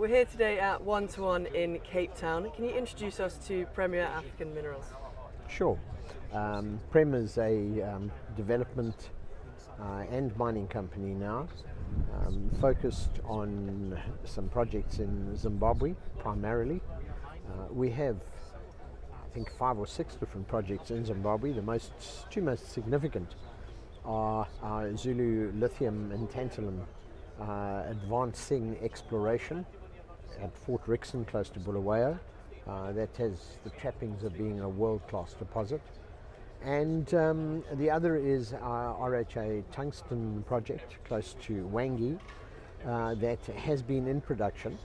We're here today at 121 in Cape Town. Can you introduce us to Premier African Minerals? Sure. Prem is a development and mining company now, focused on some projects in Zimbabwe primarily. We have, I think, 5 or 6 different projects in Zimbabwe. The two most significant are our Zulu lithium and tantalum advancing exploration at Fort Rixon close to Bulawayo. That has the trappings of being a world-class deposit. And the other is our RHA tungsten project close to Wangi that has been in production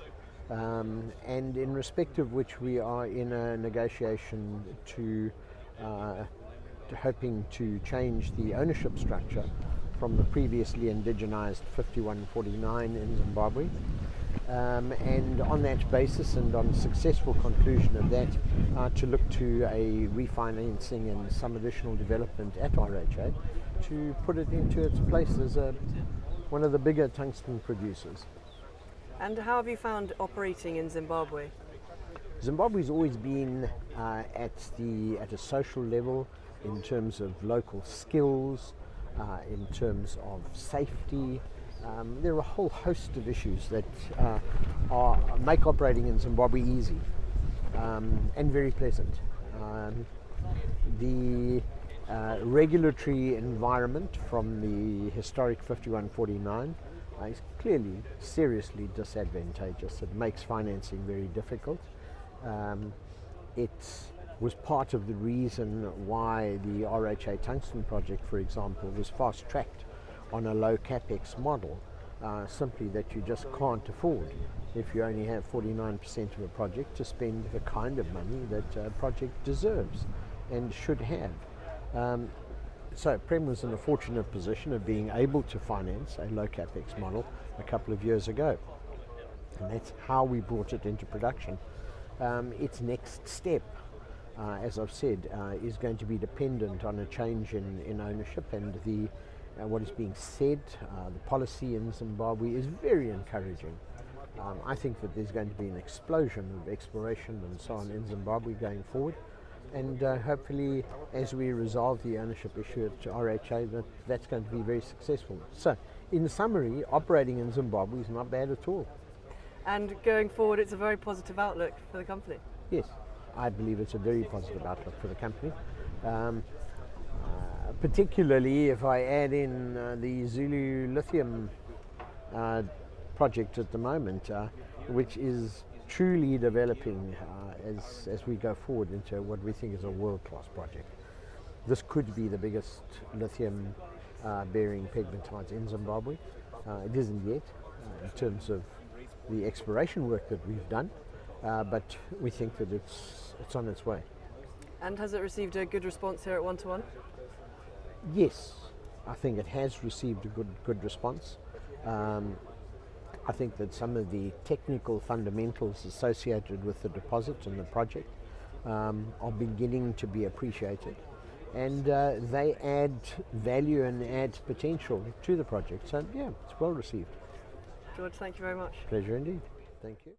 and in respect of which we are in a negotiation to hoping to change the ownership structure from the previously indigenized 5149 in Zimbabwe. And on that basis and on successful conclusion of that, to look to a refinancing and some additional development at RHA to put it into its place as one of the bigger tungsten producers. And how have you found operating in Zimbabwe? Zimbabwe's always been at a social level in terms of local skills, in terms of safety. There are a whole host of issues that make operating in Zimbabwe easy and very pleasant. The regulatory environment from the historic 5149 is clearly seriously disadvantageous. It makes financing very difficult. It was part of the reason why the RHA tungsten project, for example, was fast-tracked on a low capex model, simply that you just can't afford, if you only have 49% of a project, to spend the kind of money that a project deserves and should have. So Prem was in a fortunate position of being able to finance a low capex model a couple of years ago, and that's how we brought it into production. Its next step, as I've said, is going to be dependent on a change in ownership, and what is being said, the policy in Zimbabwe is very encouraging. I think that there's going to be an explosion of exploration and so on in Zimbabwe going forward, and hopefully as we resolve the ownership issue at RHA, that's going to be very successful. So in summary, operating in Zimbabwe is not bad at all. And going forward, it's a very positive outlook for the company? Yes, I believe it's a very positive outlook for the company. Particularly if I add in the Zulu lithium project at the moment, which is truly developing as we go forward into what we think is a world-class project. This could be the biggest lithium bearing pegmatites in Zimbabwe. It isn't yet in terms of the exploration work that we've done, but we think that it's on its way. And has it received a good response here at 121? Yes, I think it has received a good response. I think that some of the technical fundamentals associated with the deposit and the project are beginning to be appreciated, and they add value and add potential to the project. So yeah, it's well received. George, thank you very much. Pleasure indeed. Thank you.